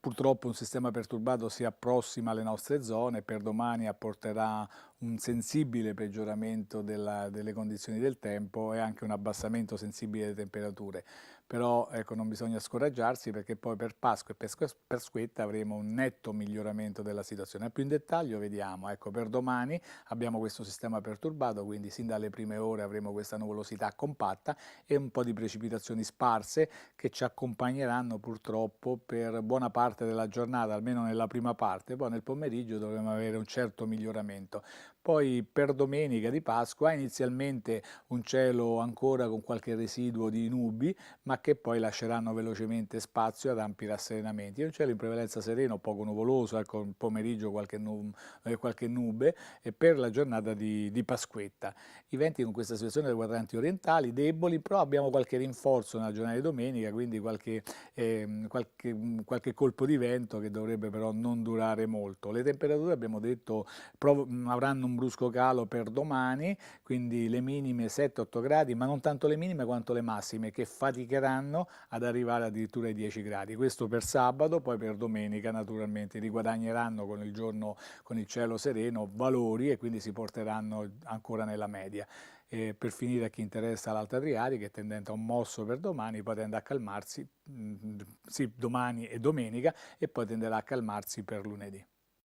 purtroppo un sistema perturbato si approssima alle nostre zone, per domani apporterà un sensibile peggioramento delle condizioni del tempo e anche un abbassamento sensibile delle temperature. Però ecco, non bisogna scoraggiarsi, perché poi per Pasqua e per Pasquetta avremo un netto miglioramento della situazione. Più in dettaglio vediamo, ecco, per domani abbiamo questo sistema perturbato, quindi sin dalle prime ore avremo questa nuvolosità compatta e un po' di precipitazioni sparse che ci accompagneranno purtroppo per buona parte della giornata, almeno nella prima parte. Poi nel pomeriggio dovremo avere un certo miglioramento. Poi per domenica di Pasqua inizialmente un cielo ancora con qualche residuo di nubi, ma che poi lasceranno velocemente spazio ad ampi rasserenamenti. È un cielo in prevalenza sereno, poco nuvoloso, ecco, il pomeriggio qualche nube, e per la giornata di Pasquetta. I venti con questa situazione dei quadranti orientali deboli, però abbiamo qualche rinforzo nella giornata di domenica, quindi qualche colpo di vento che dovrebbe però non durare molto. Le temperature, abbiamo detto, avranno un brusco calo per domani, quindi le minime 7-8 gradi, ma non tanto le minime quanto le massime, che faticheranno ad arrivare addirittura ai 10 gradi. Questo per sabato, poi per domenica naturalmente riguadagneranno con il giorno, con il cielo sereno, valori, e quindi si porteranno ancora nella media. E per finire, a chi interessa l'Alta Adriatica, è tendente a un mosso per domani, poi tende a calmarsi, sì, domani e domenica, e poi tenderà a calmarsi per lunedì.